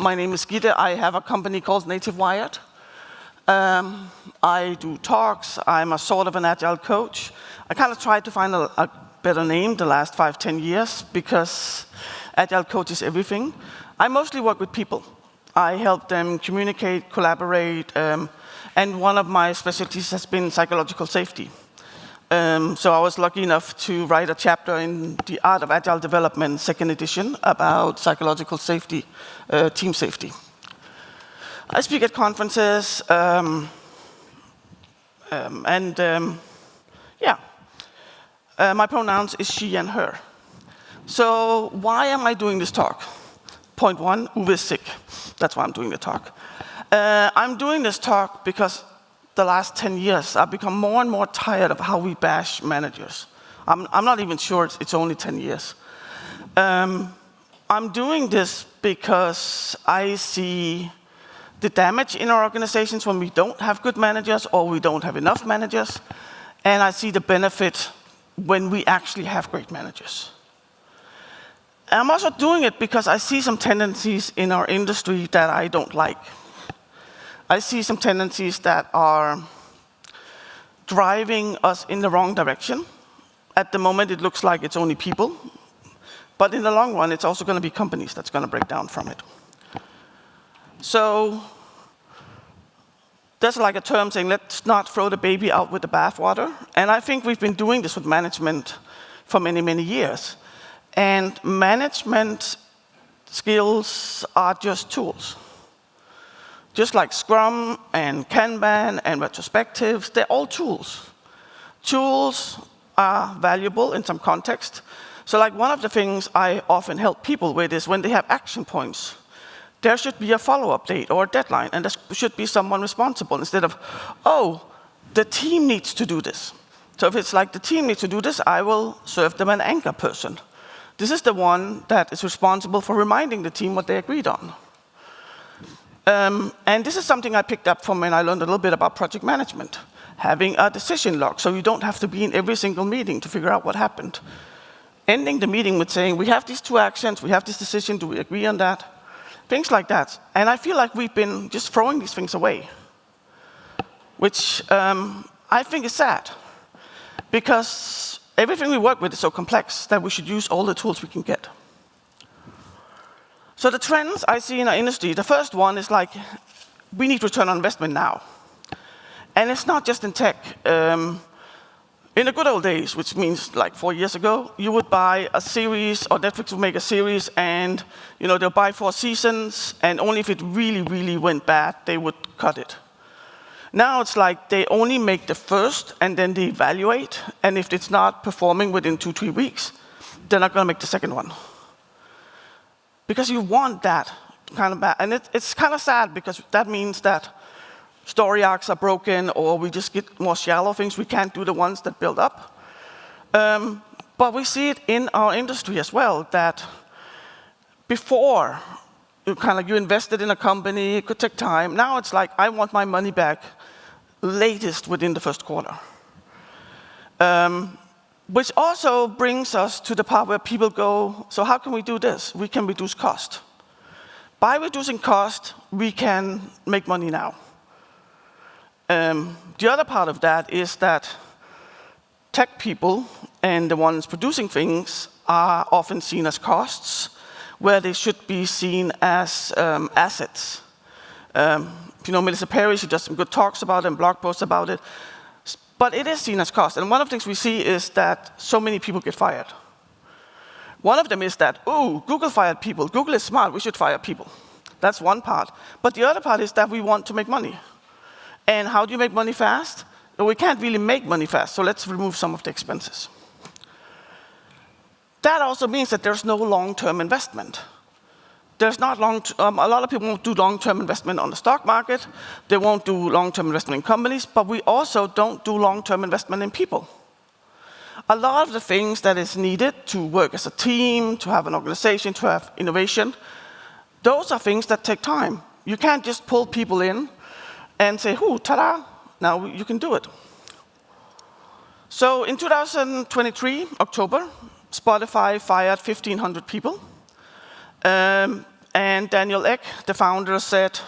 My name is Gitte. I have a company called Native Wired. I do talks. I'm a sort of an Agile coach. I kind of tried to find a better name the last 5-10 years because Agile coach is everything. I mostly work with people. I help them communicate, collaborate, and one of my specialties has been psychological safety. So I was lucky enough to write a chapter in The Art of Agile Development, 2nd edition, about psychological safety, team safety. I speak at conferences, my pronouns is she and her. So why am I doing this talk? Point 1, Uwe is sick. That's why I'm doing the talk. I'm doing this talk because the last 10 years, I've become more and more tired of how we bash managers. I'm not even sure it's only 10 years. I'm doing this because I see the damage in our organizations when we don't have good managers or we don't have enough managers, and I see the benefit when we actually have great managers. And I'm also doing it because I see some tendencies in our industry that I don't like. I see some tendencies that are driving us in the wrong direction. At the moment, it looks like it's only people. But in the long run, it's also going to be companies that's going to break down from it. So there's like a term saying, let's not throw the baby out with the bathwater. And I think we've been doing this with management for many, many years. And management skills are just tools. Just like Scrum and Kanban and retrospectives, they're all tools. Tools are valuable in some context. So like one of the things I often help people with is when they have action points, there should be a follow-up date or a deadline, and there should be someone responsible instead of, oh, the team needs to do this. So if it's like the team needs to do this, I will serve them an anchor person. This is the one that is responsible for reminding the team what they agreed on. And this is something I picked up from when I learned a little bit about project management. Having a decision log, so you don't have to be in every single meeting to figure out what happened. Ending the meeting with saying, we have these 2 actions, we have this decision, do we agree on that? Things like that. And I feel like we've been just throwing these things away, which I think is sad, because everything we work with is so complex that we should use all the tools we can get. So the trends I see in our industry, the first one is like, we need return on investment now. And it's not just in tech. In the good old days, which means like 4 years ago, you would buy a series, or Netflix would make a series, and they'll buy 4 seasons, and only if it really, really went bad, they would cut it. Now it's like they only make the first, and then they evaluate, and if it's not performing within 2-3 weeks, they're not going to make the second one. Because you want that kind of bad. And it's kind of sad, because that means that story arcs are broken, or we just get more shallow things. We can't do the ones that build up. But we see it in our industry as well, that before you invested in a company, it could take time. Now it's like, I want my money back latest within the first quarter. Which also brings us to the part where people go, so how can we do this? We can reduce cost. By reducing cost, we can make money now. The other part of that is that tech people and the ones producing things are often seen as costs, where they should be seen as assets. Melissa Perry, she does some good talks about it and blog posts about it. But it is seen as cost. And one of the things we see is that so many people get fired. One of them is that, Google fired people. Google is smart, we should fire people. That's one part. But the other part is that we want to make money. And how do you make money fast? Well, we can't really make money fast, so let's remove some of the expenses. That also means that there's no long-term investment. There's not a lot of people won't do long-term investment on the stock market. They won't do long-term investment in companies, but we also don't do long-term investment in people. A lot of the things that is needed to work as a team, to have an organization, to have innovation, those are things that take time. You can't just pull people in and say, ta-da, now you can do it. So in 2023, October, Spotify fired 1,500 people. and Daniel Ek, the founder, said,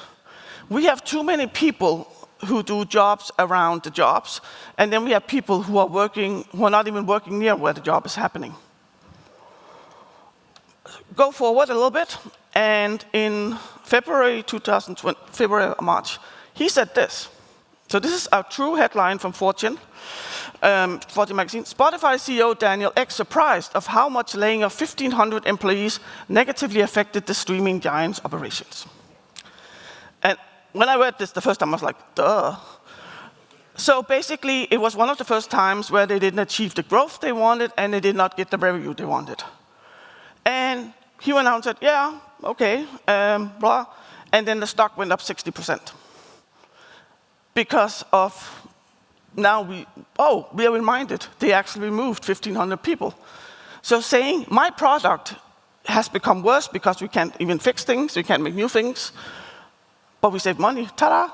we have too many people who do jobs around the jobs, and then we have people who are not even working near where the job is happening. Go forward a little bit, and in February 2020, February or March, he said this. So this is a true headline from Fortune magazine. Spotify CEO Daniel Ek surprised of how much laying off 1,500 employees negatively affected the streaming giant's operations. And when I read this the first time, I was like, duh. So basically, it was one of the first times where they didn't achieve the growth they wanted, and they did not get the revenue they wanted. And he went out and said, yeah, okay, blah. And then the stock went up 60%. Because of, now we are reminded, they actually removed 1,500 people. So saying, my product has become worse because we can't even fix things, we can't make new things, but we save money, ta-da.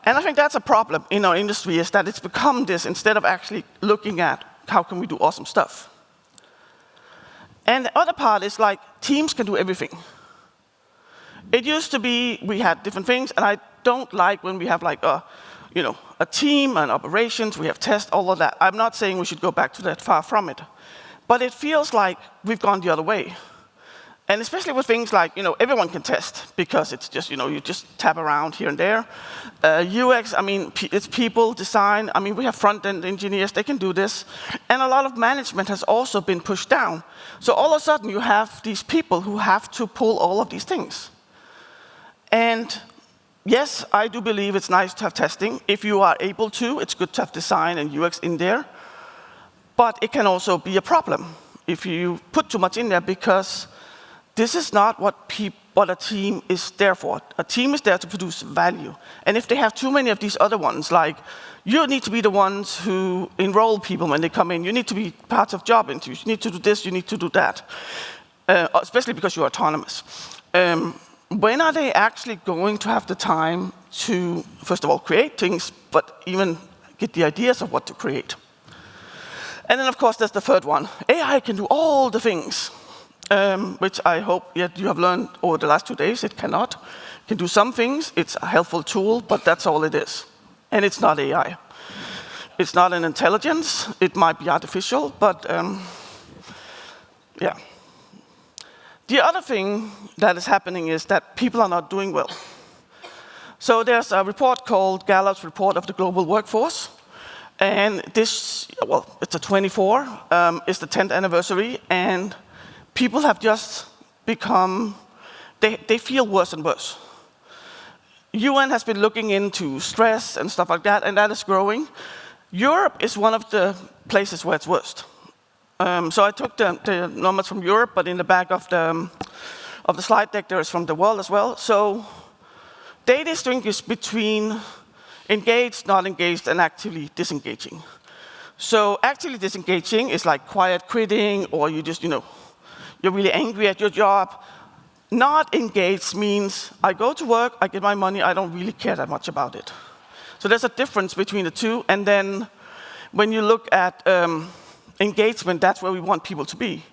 And I think that's a problem in our industry, is that it's become this instead of actually looking at how can we do awesome stuff. And the other part is like, teams can do everything. It used to be, we had different things, and I don't like when we have like a team and operations, we have tests, all of that. I'm not saying we should go back to that, far from it. But it feels like we've gone the other way. And especially with things like, everyone can test, because it's just, you just tap around here and there. UX, I mean, it's people, design. I mean, we have front-end engineers, they can do this. And a lot of management has also been pushed down. So all of a sudden, you have these people who have to pull all of these things. And yes, I do believe it's nice to have testing. If you are able to, it's good to have design and UX in there. But it can also be a problem if you put too much in there, because this is not what a team is there for. A team is there to produce value. And if they have too many of these other ones, like you need to be the ones who enroll people when they come in, you need to be part of job interviews, you need to do this, you need to do that, especially because you're autonomous. When are they actually going to have the time to, first of all, create things, but even get the ideas of what to create? And then, of course, there's the third one. AI can do all the things. Which I hope you have learned over the last 2 days. It cannot. It can do some things. It's a helpful tool, but that's all it is. And it's not AI. It's not an intelligence. It might be artificial, but yeah. The other thing that is happening is that people are not doing well. So there's a report called Gallup's Report of the Global Workforce. And this, it's a 24. It's the 10th anniversary. And people have just become, they feel worse and worse. UN has been looking into stress and stuff like that, and that is growing. Europe is one of the places where it's worst. So I took the numbers from Europe, but in the back of the slide deck, there is from the world as well. So they distinguish between engaged, not engaged, and actively disengaging. So actively disengaging is like quiet quitting, or you just, you're really angry at your job. Not engaged means I go to work, I get my money, I don't really care that much about it. So there's a difference between the two. And then when you look at engagement, that's where we want people to be.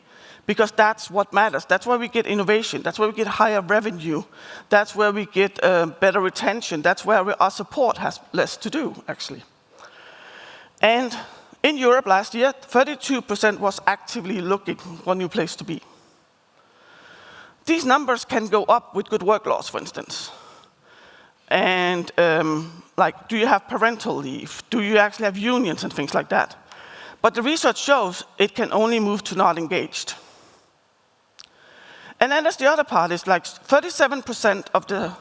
Because that's what matters. That's where we get innovation. That's where we get higher revenue. That's where we get better retention. That's where our support has less to do, actually. And in Europe last year, 32% was actively looking for a new place to be. These numbers can go up with good work laws, for instance. And like, do you have parental leave? Do you actually have unions and things like that? But the research shows it can only move to not engaged. And then there's the other part, is like 37% of the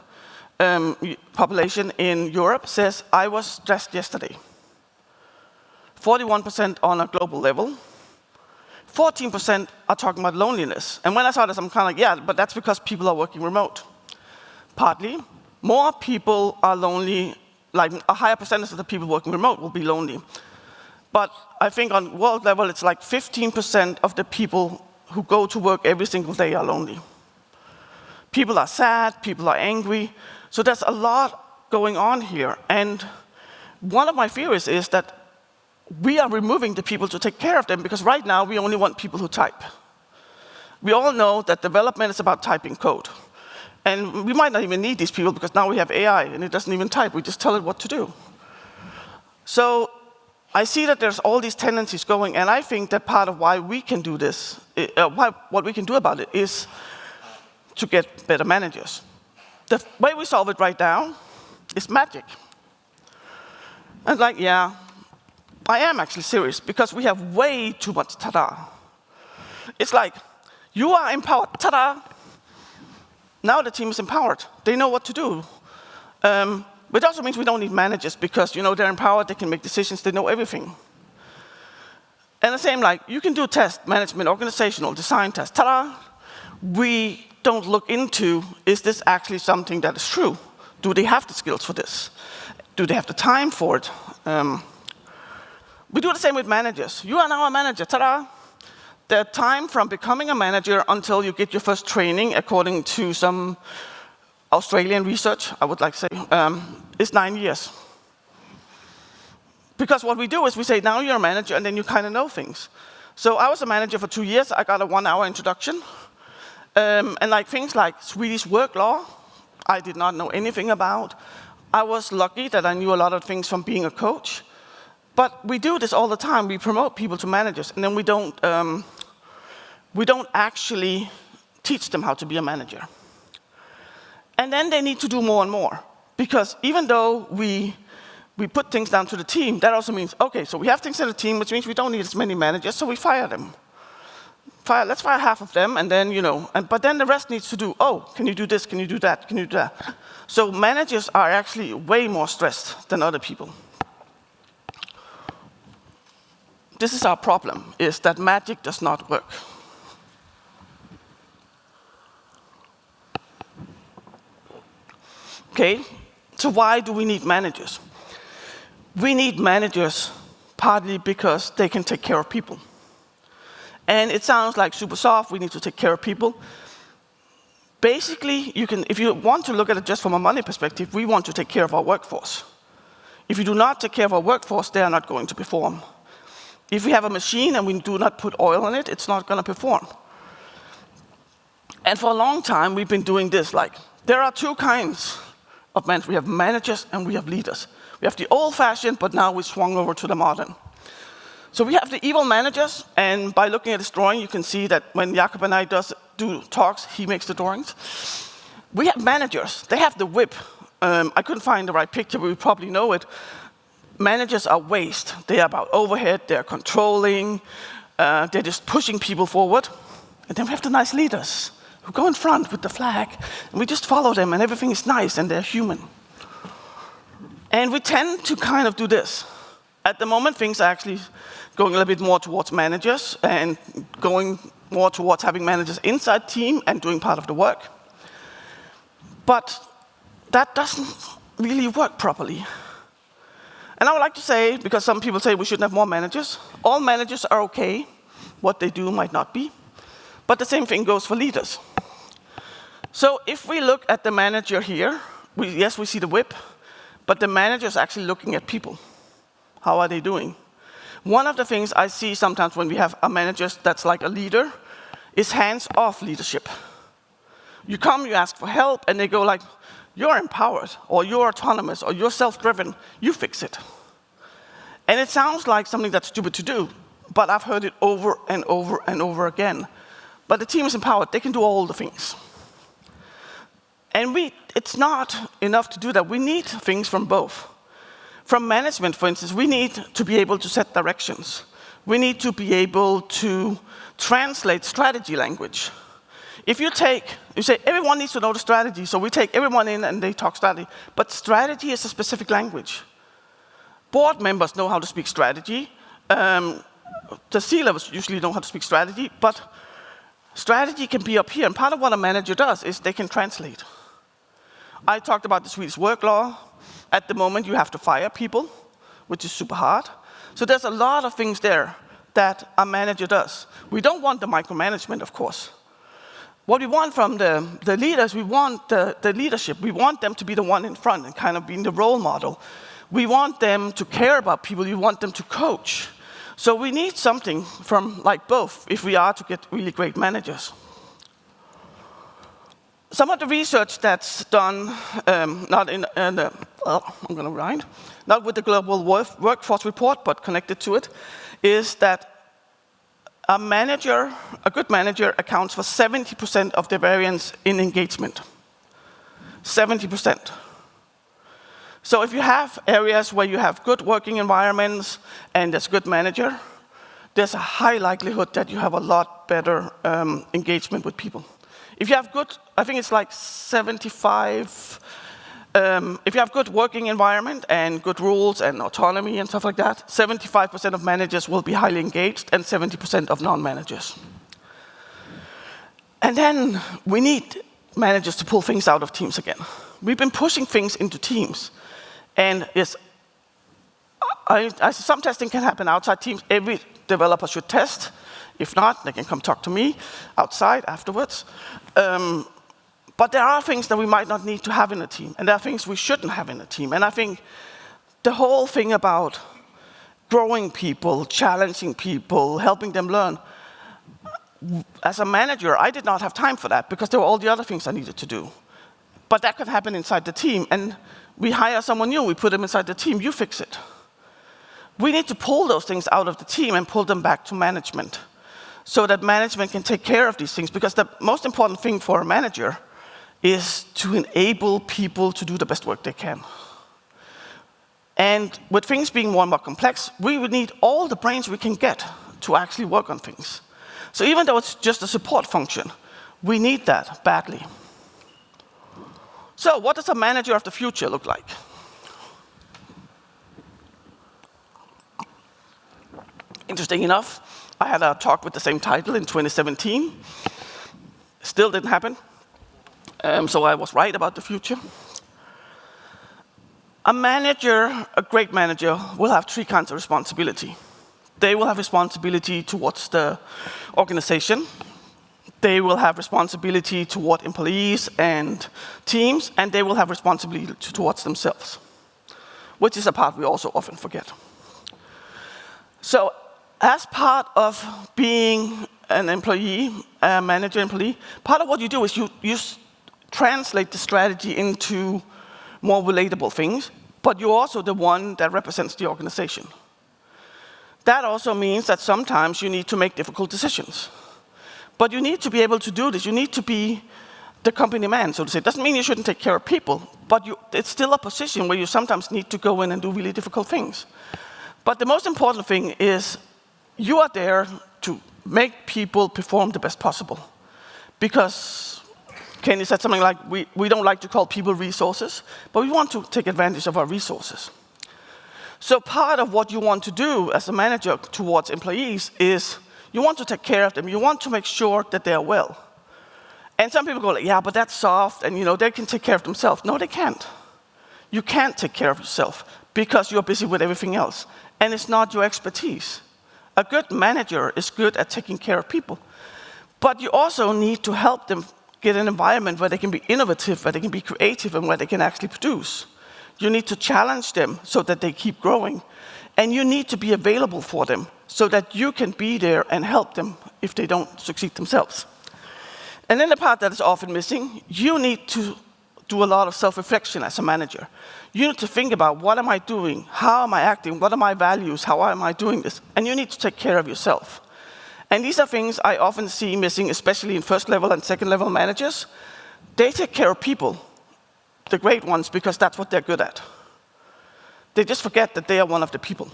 population in Europe says, I was stressed yesterday. 41% on a global level. 14% are talking about loneliness. And when I saw this, I'm kind of like, yeah, but that's because people are working remote. Partly. More people are lonely, like a higher percentage of the people working remote will be lonely. But I think on world level, it's like 15% of the people who go to work every single day are lonely. People are sad, people are angry. So there's a lot going on here. And one of my fears is that we are removing the people to take care of them, because right now we only want people who type. We all know that development is about typing code. And we might not even need these people because now we have AI and it doesn't even type. We just tell it what to do. So I see that there's all these tendencies going, and I think that part of why we can do this, what we can do about it is to get better managers. The way we solve it right now is magic. And like, yeah, I am actually serious because we have way too much ta-da. It's like, you are empowered, ta-da. Now the team is empowered. They know what to do. Which also means we don't need managers because, they're empowered, they can make decisions, they know everything. And the same, like, you can do test, management, organizational, design test, ta-da. We don't look into, is this actually something that is true? Do they have the skills for this? Do they have the time for it? We do the same with managers. You are now a manager, ta-da. The time from becoming a manager until you get your first training, according to some Australian research, I would like to say, is 9 years. Because what we do is we say, now you're a manager, and then you kind of know things. So I was a manager for 2 years. I got a 1-hour introduction. And like things like Swedish work law, I did not know anything about. I was lucky that I knew a lot of things from being a coach. But we do this all the time. We promote people to managers, and then we don't actually teach them how to be a manager. And then they need to do more and more. Because even though we put things down to the team, that also means, okay, so we have things in the team, which means we don't need as many managers, so we fire them. Let's fire half of them, and then, but then the rest needs to do, can you do this, can you do that, can you do that? So managers are actually way more stressed than other people. This is our problem, is that magic does not work. Okay, so why do we need managers? We need managers partly because they can take care of people. And it sounds like super soft, we need to take care of people. Basically, if you want to look at it just from a money perspective, we want to take care of our workforce. If you do not take care of our workforce, they are not going to perform. If we have a machine and we do not put oil in it, it's not going to perform. And for a long time, we've been doing this. Like, there are two kinds of managers. We have managers and we have leaders. We have the old-fashioned, but now we swung over to the modern. So we have the evil managers, and by looking at this drawing, you can see that when Jakob and I do talks, he makes the drawings. We have managers. They have the whip. I couldn't find the right picture, but we probably know it. Managers are waste. They are about overhead. They're controlling. They're just pushing people forward. And then we have the nice leaders who go in front with the flag, and we just follow them, and everything is nice, and they're human. And we tend to kind of do this. At the moment, things are actually going a little bit more towards managers and going more towards having managers inside team and doing part of the work. But that doesn't really work properly. And I would like to say, because some people say we shouldn't have more managers, all managers are okay. What they do might not be. But the same thing goes for leaders. So if we look at the manager here, yes, we see the whip, but the manager is actually looking at people. How are they doing? One of the things I see sometimes when we have a manager that's like a leader is hands-off leadership. You come, you ask for help, and they go like, you're empowered, or you're autonomous, or you're self-driven, you fix it. And it sounds like something that's stupid to do, but I've heard it over and over and over again. But the team is empowered, they can do all the things. And it's not enough to do that. We need things from both. From management, for instance, we need to be able to set directions. We need to be able to translate strategy language. If you say everyone needs to know the strategy, so we take everyone in and they talk strategy, but strategy is a specific language. Board members know how to speak strategy. The C-levels usually know how to speak strategy, but strategy can be up here, and part of what a manager does is they can translate. I talked about the Swedish work law. At the moment, you have to fire people, which is super hard. So there's a lot of things there that a manager does. We don't want the micromanagement, of course. What we want from the leaders, we want the leadership. We want them to be the one in front and kind of being the role model. We want them to care about people. We want them to coach. So we need something from like both if we are to get really great managers. Some of the research that's done, not with the Global Workforce Report, but connected to it, is that a good manager accounts for 70% of the variance in engagement. 70%. So if you have areas where you have good working environments and there's a good manager, there's a high likelihood that you have a lot better engagement with people. If you have good, I think it's like 75, if you have good working environment and good rules and autonomy and stuff like that, 75% of managers will be highly engaged and 70% of non-managers. And then we need managers to pull things out of teams again. We've been pushing things into teams. And yes, some testing can happen outside teams. Every developer should test. If not, they can come talk to me outside afterwards. But there are things that we might not need to have in a team, and there are things we shouldn't have in a team. And I think the whole thing about growing people, challenging people, helping them learn, as a manager, I did not have time for that because there were all the other things I needed to do. But that could happen inside the team, and we hire someone new, we put them inside the team, you fix it. We need to pull those things out of the team and pull them back to management so that management can take care of these things, because the most important thing for a manager is to enable people to do the best work they can. And with things being more and more complex, we would need all the brains we can get to actually work on things. So even though it's just a support function, we need that badly. So what does a manager of the future look like? Interesting enough, I had a talk with the same title in 2017. Still didn't happen. So I was right about the future. A great manager, will have three kinds of responsibility. They will have responsibility towards the organization. They will have responsibility toward employees and teams, and they will have responsibility towards themselves, which is a part we also often forget. So as part of being an employee, a manager-employee, part of what you do is you translate the strategy into more relatable things, but you're also the one that represents the organization. That also means that sometimes you need to make difficult decisions. But you need to be able to do this. You need to be the company man, so to say. It doesn't mean you shouldn't take care of people, but it's still a position where you sometimes need to go in and do really difficult things. But the most important thing is you are there to make people perform the best possible. Because Kenny said something like, we don't like to call people resources, but we want to take advantage of our resources. So part of what you want to do as a manager towards employees is you want to take care of them. You want to make sure that they are well. And some people go, like, yeah, but that's soft, and they can take care of themselves. No, they can't. You can't take care of yourself because you're busy with everything else. And it's not your expertise. A good manager is good at taking care of people. But you also need to help them get an environment where they can be innovative, where they can be creative, and where they can actually produce. You need to challenge them so that they keep growing. And you need to be available for them so that you can be there and help them if they don't succeed themselves. And then the part that is often missing, you need to do a lot of self-reflection as a manager. You need to think about, what am I doing? How am I acting? What are my values? How am I doing this? And you need to take care of yourself. And these are things I often see missing, especially in first-level and second-level managers. They take care of people, the great ones, because that's what they're good at. They just forget that they are one of the people.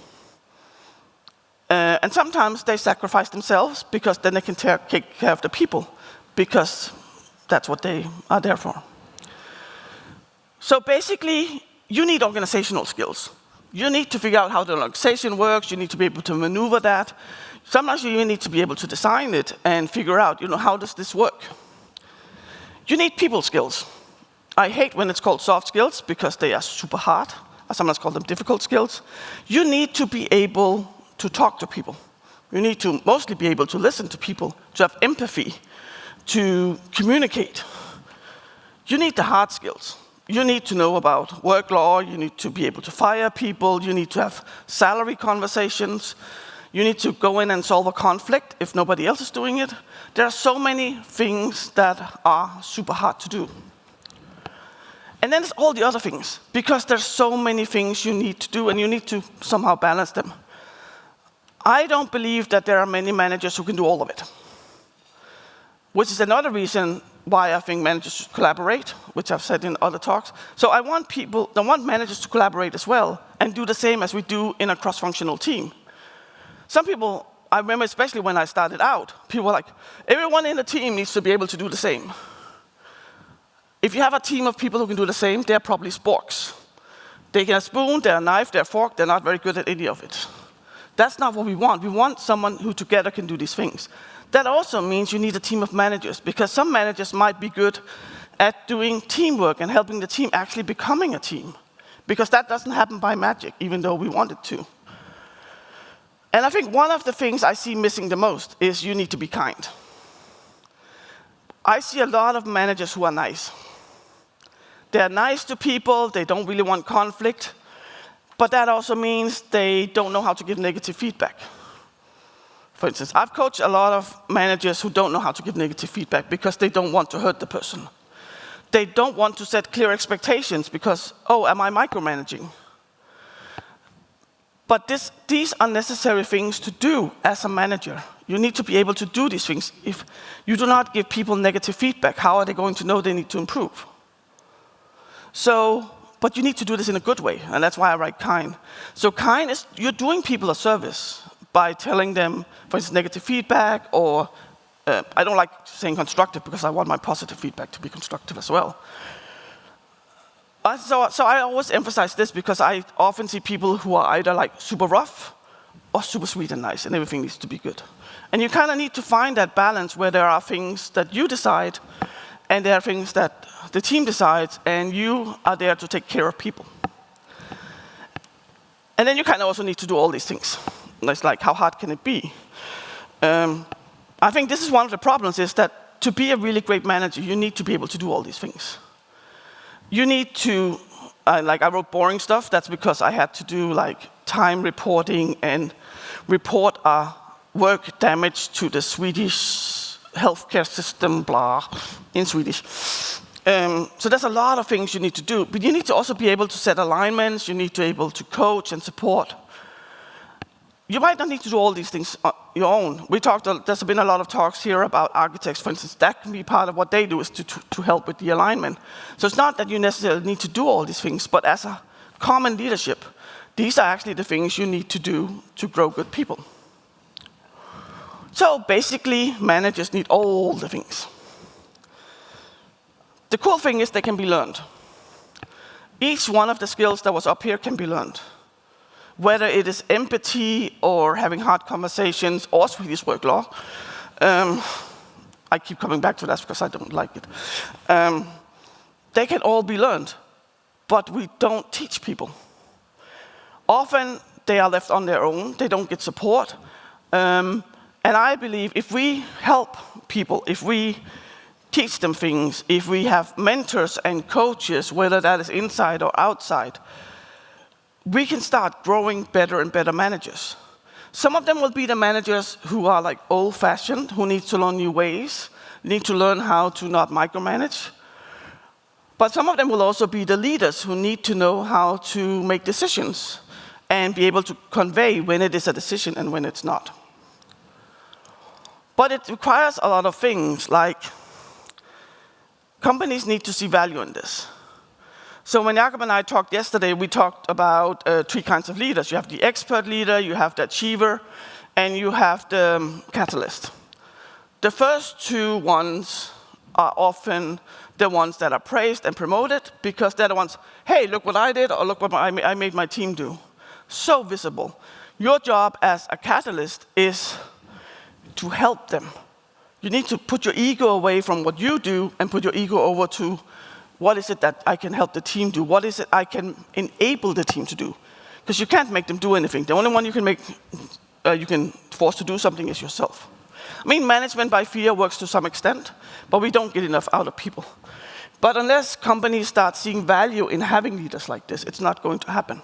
And sometimes they sacrifice themselves because then they can take care of the people, because that's what they are there for. So basically, you need organizational skills. You need to figure out how the organization works. You need to be able to maneuver that. Sometimes you need to be able to design it and figure out, how does this work? You need people skills. I hate when it's called soft skills because they are super hard. I sometimes call them difficult skills. You need to be able to talk to people. You need to mostly be able to listen to people, to have empathy, to communicate. You need the hard skills. You need to know about work law. You need to be able to fire people. You need to have salary conversations. You need to go in and solve a conflict if nobody else is doing it. There are so many things that are super hard to do. And then there's all the other things, because there's so many things you need to do, and you need to somehow balance them. I don't believe that there are many managers who can do all of it, which is another reason why I think managers should collaborate, which I've said in other talks. So I want managers to collaborate as well and do the same as we do in a cross-functional team. Some people, I remember especially when I started out, people were like, everyone in the team needs to be able to do the same. If you have a team of people who can do the same, they're probably sporks. They can have a spoon, they're a knife, they're a fork, they're not very good at any of it. That's not what we want. We want someone who together can do these things. That also means you need a team of managers, because some managers might be good at doing teamwork and helping the team actually becoming a team, because that doesn't happen by magic, even though we want it to. And I think one of the things I see missing the most is you need to be kind. I see a lot of managers who are nice. They're nice to people, they don't really want conflict, but that also means they don't know how to give negative feedback. For instance, I've coached a lot of managers who don't know how to give negative feedback because they don't want to hurt the person. They don't want to set clear expectations because, oh, am I micromanaging? But these are necessary things to do as a manager. You need to be able to do these things. If you do not give people negative feedback, how are they going to know they need to improve? But you need to do this in a good way, and that's why I write kind. So kind is, you're doing people a service by telling them, for instance, negative feedback, or I don't like saying constructive because I want my positive feedback to be constructive as well. So I always emphasize this because I often see people who are either like super rough or super sweet and nice, and everything needs to be good. And you kind of need to find that balance where there are things that you decide, and there are things that the team decides, and you are there to take care of people. And then you kind of also need to do all these things. And it's like, how hard can it be? I think this is one of the problems, is that to be a really great manager, you need to be able to do all these things. You need to, like I wrote boring stuff, that's because I had to do like time reporting and report work damage to the Swedish healthcare system, blah, in Swedish. So there's a lot of things you need to do, but you need to also be able to set alignments, you need to be able to coach and support. You might not need to do all these things on your own. There's been a lot of talks here about architects, for instance. That can be part of what they do, is to help with the alignment. So it's not that you necessarily need to do all these things, but as a common leadership, these are actually the things you need to do to grow good people. So basically, managers need all the things. The cool thing is they can be learned. Each one of the skills that was up here can be learned. Whether it is empathy or having hard conversations or Swedish work law. I keep coming back to that because I don't like it. They can all be learned, but we don't teach people. Often they are left on their own, they don't get support. And I believe if we help people, if we teach them things, if we have mentors and coaches, whether that is inside or outside, we can start growing better and better managers. Some of them will be the managers who are like old-fashioned, who need to learn new ways, need to learn how to not micromanage. But some of them will also be the leaders who need to know how to make decisions and be able to convey when it is a decision and when it's not. But it requires a lot of things, like companies need to see value in this. So when Jakob and I talked yesterday, we talked about 3 kinds of leaders. You have the expert leader, you have the achiever, and you have the catalyst. The first 2 ones are often the ones that are praised and promoted because they're the ones, hey, look what I did, or look what I made my team do. So visible. Your job as a catalyst is to help them. You need to put your ego away from what you do and put your ego over to what is it that I can help the team do? What is it I can enable the team to do? Because you can't make them do anything. The only one you can force to do something is yourself. I mean, management by fear works to some extent, but we don't get enough out of people. But unless companies start seeing value in having leaders like this, it's not going to happen.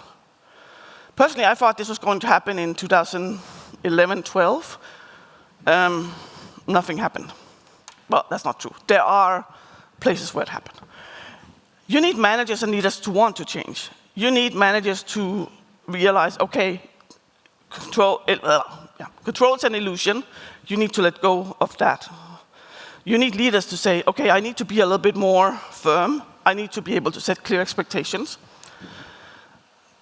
Personally, I thought this was going to happen in 2000, 11, 12, nothing happened. Well, that's not true. There are places where it happened. You need managers and leaders to want to change. You need managers to realize, okay, control is an illusion. You need to let go of that. You need leaders to say, okay, I need to be a little bit more firm. I need to be able to set clear expectations.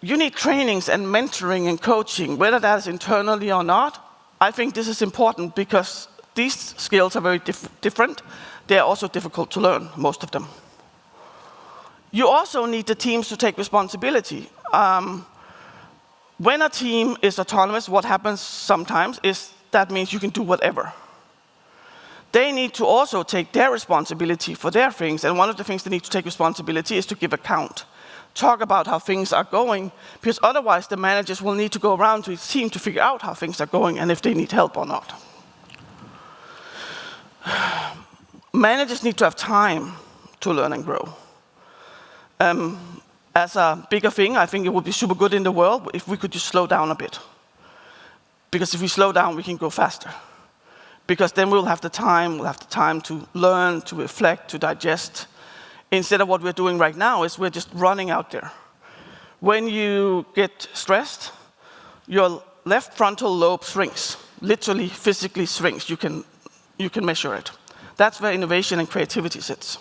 You need trainings and mentoring and coaching, whether that is internally or not. I think this is important because these skills are very different. They are also difficult to learn, most of them. You also need the teams to take responsibility. When a team is autonomous, what happens sometimes is that means you can do whatever. They need to also take their responsibility for their things, and one of the things they need to take responsibility is to give account. Talk about how things are going, because otherwise the managers will need to go around to each team to figure out how things are going and if they need help or not. Managers need to have time to learn and grow. As a bigger thing, I think it would be super good in the world if we could just slow down a bit. Because if we slow down, we can go faster. Because then we'll have the time to learn, to reflect, to digest. Instead of what we're doing right now is we're just running out there. When you get stressed, your left frontal lobe shrinks, literally physically shrinks. You can measure it. That's where innovation and creativity sits.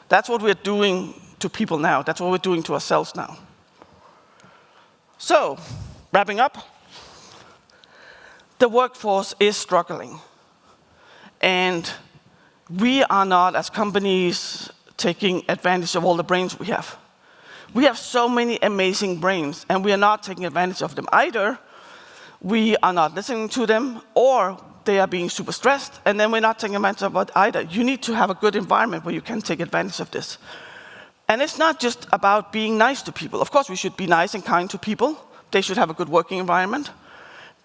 That's what we're doing to people now. That's what we're doing to ourselves now. So, wrapping up, the workforce is struggling. And we are not, as companies, taking advantage of all the brains we have. We have so many amazing brains, and we are not taking advantage of them. Either we are not listening to them, or they are being super stressed, and then we're not taking advantage of it either. You need to have a good environment where you can take advantage of this. And it's not just about being nice to people. Of course, we should be nice and kind to people. They should have a good working environment.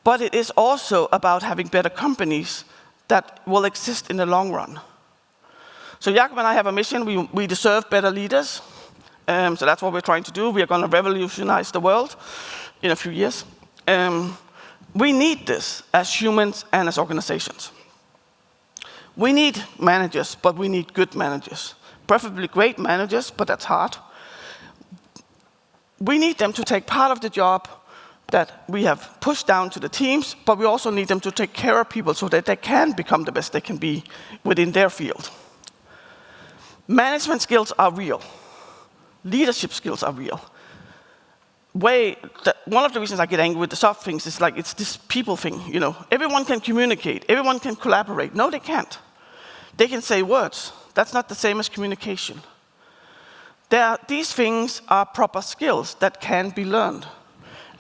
But it is also about having better companies that will exist in the long run. So Jakob and I have a mission. We deserve better leaders. So that's what we're trying to do. We are going to revolutionize the world in a few years. We need this as humans and as organizations. We need managers, but we need good managers. Preferably great managers, but that's hard. We need them to take part of the job that we have pushed down to the teams, but we also need them to take care of people so that they can become the best they can be within their field. Management skills are real. Leadership skills are real. One of the reasons I get angry with the soft things is like it's this people thing, you know. Everyone can communicate, everyone can collaborate. No, they can't. They can say words. That's not the same as communication. These things are proper skills that can be learned.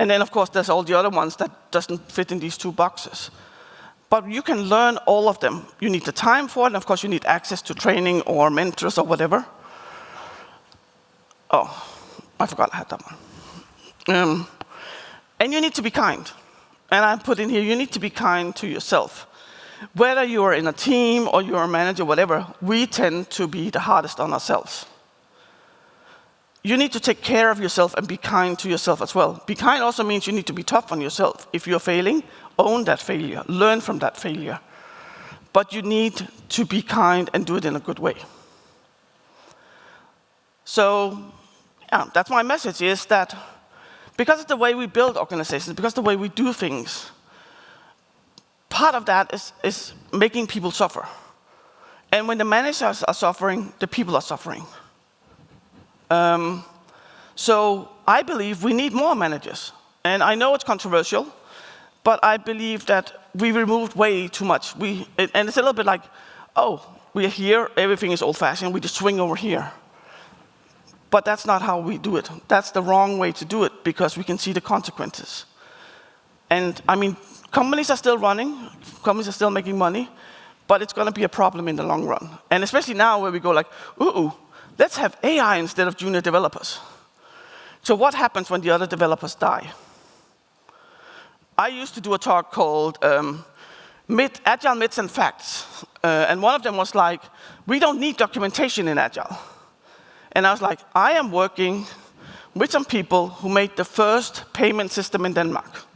And then, of course, there's all the other ones that doesn't fit in these two boxes. But you can learn all of them. You need the time for it, and of course, you need access to training or mentors or whatever. Oh, I forgot I had that one. And you need to be kind. And I put in here, you need to be kind to yourself. Whether you are in a team or you're a manager, whatever, we tend to be the hardest on ourselves. You need to take care of yourself and be kind to yourself as well. Be kind also means you need to be tough on yourself. If you're failing, own that failure, learn from that failure. But you need to be kind and do it in a good way. So, yeah, that's my message, is that because of the way we build organizations, because of the way we do things, part of that is making people suffer. And when the managers are suffering, the people are suffering. So I believe we need more managers. And I know it's controversial, but I believe that we removed way too much. And it's a little bit like, oh, we're here, everything is old-fashioned, we just swing over here. But that's not how we do it. That's the wrong way to do it, because we can see the consequences. And I mean, companies are still running, companies are still making money, but it's going to be a problem in the long run. And especially now where we go like, ooh, let's have AI instead of junior developers. So what happens when the other developers die? I used to do a talk called Agile Myths and Facts. And one of them was like, we don't need documentation in Agile. And I was like, I am working with some people who made the first payment system in Denmark.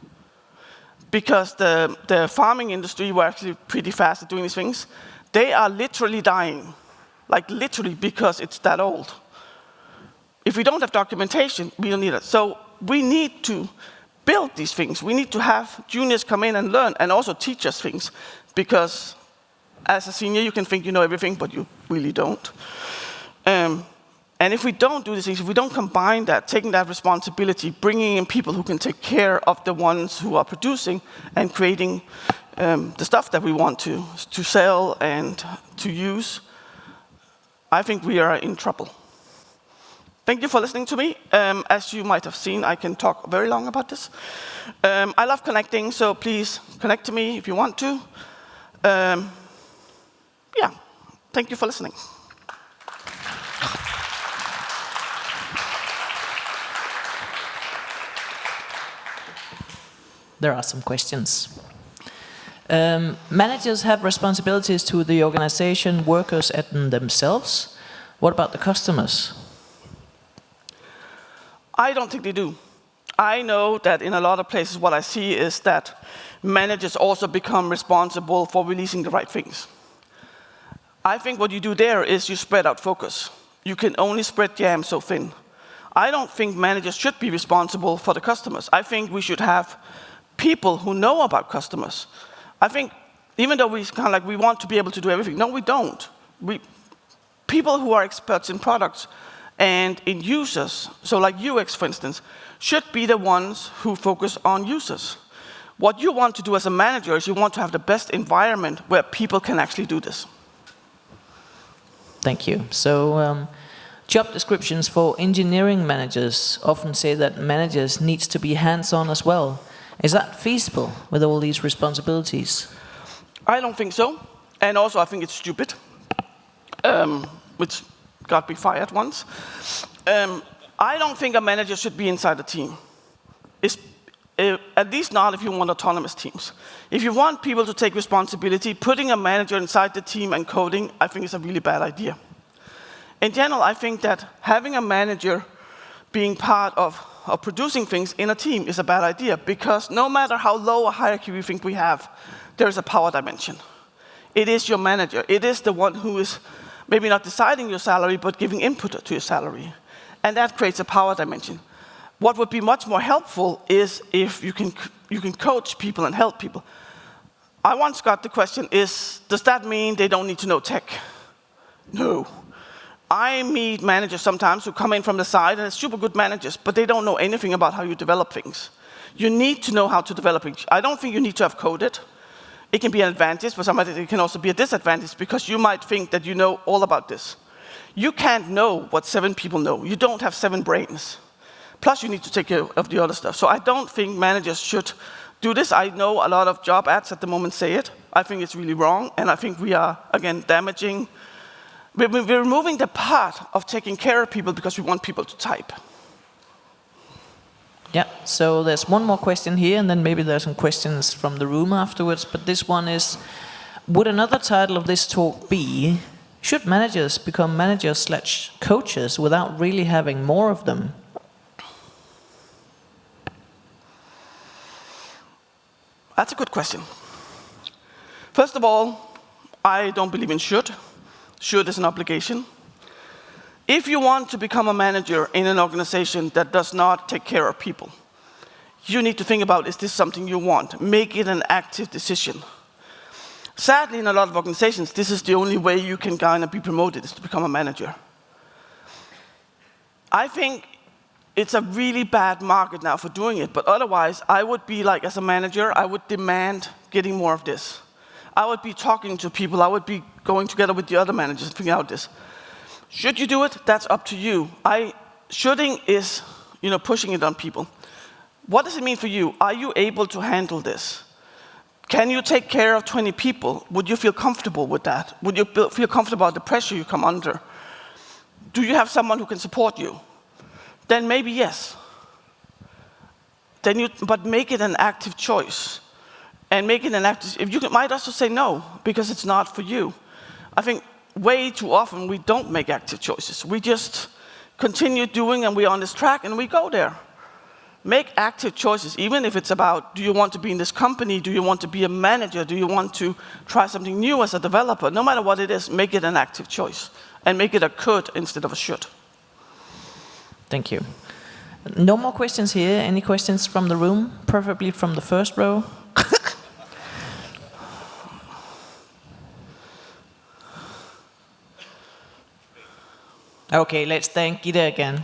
because the farming industry were actually pretty fast at doing these things. They are literally dying, like literally, because it's that old. If we don't have documentation, we don't need it. So we need to build these things. We need to have juniors come in and learn and also teach us things, because as a senior, you can think you know everything, but you really don't. And if we don't do these things, if we don't combine that, taking that responsibility, bringing in people who can take care of the ones who are producing and creating the stuff that we want to sell and to use, I think we are in trouble. Thank you for listening to me. As you might have seen, I can talk very long about this. I love connecting, so please connect to me if you want to. Yeah, thank you for listening. There are some questions. Managers have responsibilities to the organization, workers, and themselves. What about the customers? I don't think they do. I know that in a lot of places what I see is that managers also become responsible for releasing the right things. I think what you do there is you spread out focus. You can only spread jam so thin. I don't think managers should be responsible for the customers. I think we should have people who know about customers. I think even though we want to be able to do everything, no, we don't. People who are experts in products and in users, so like UX, for instance, should be the ones who focus on users. What you want to do as a manager is you want to have the best environment where people can actually do this. Thank you. So, job descriptions for engineering managers often say that managers need to be hands-on as well. Is that feasible with all these responsibilities? I don't think so. And also I think it's stupid, which got me fired once. I don't think a manager should be inside the team. At least not if you want autonomous teams. If you want people to take responsibility, putting a manager inside the team and coding, I think is a really bad idea. In general, I think that having a manager being part of producing things in a team is a bad idea, because no matter how low a hierarchy we think we have, there is a power dimension. It is your manager. It is the one who is maybe not deciding your salary, but giving input to your salary. And that creates a power dimension. What would be much more helpful is if you can coach people and help people. I once got the question, does that mean they don't need to know tech? No. I meet managers sometimes who come in from the side, and they're super good managers, but they don't know anything about how you develop things. You need to know how to develop things. I don't think you need to have coded. It can be an advantage, but sometimes it can also be a disadvantage, because you might think that you know all about this. You can't know what 7 people know. You don't have 7 brains. Plus, you need to take care of the other stuff. So I don't think managers should do this. I know a lot of job ads at the moment say it. I think it's really wrong, and I think we are, again, damaging. We're removing the part of taking care of people because we want people to type. Yeah, so there's one more question here, and then maybe there's some questions from the room afterwards. But this one is, would another title of this talk be, should managers become managers/coaches without really having more of them? That's a good question. First of all, I don't believe in should. Should is an obligation. If you want to become a manager in an organization that does not take care of people, you need to think about, is this something you want? Make it an active decision. Sadly, in a lot of organizations, this is the only way you can kind of be promoted, is to become a manager. I think it's a really bad market now for doing it, but otherwise, I would be like, as a manager, I would demand getting more of this. I would be talking to people, I would be going together with the other managers and figuring out this. Should you do it? That's up to you. Shoulding is, pushing it on people. What does it mean for you? Are you able to handle this? Can you take care of 20 people? Would you feel comfortable with that? Would you feel comfortable about the pressure you come under? Do you have someone who can support you? Then maybe yes. But make it an active choice. And make it an active, you might also say no, because it's not for you. I think way too often we don't make active choices. We just continue doing, and we're on this track, and we go there. make active choices, even if it's about, do you want to be in this company? Do you want to be a manager? Do you want to try something new as a developer? No matter what it is, make it an active choice. And make it a could instead of a should. Thank you. No more questions here. Any questions from the room? Preferably from the first row. Okay, let's thank Gitte again.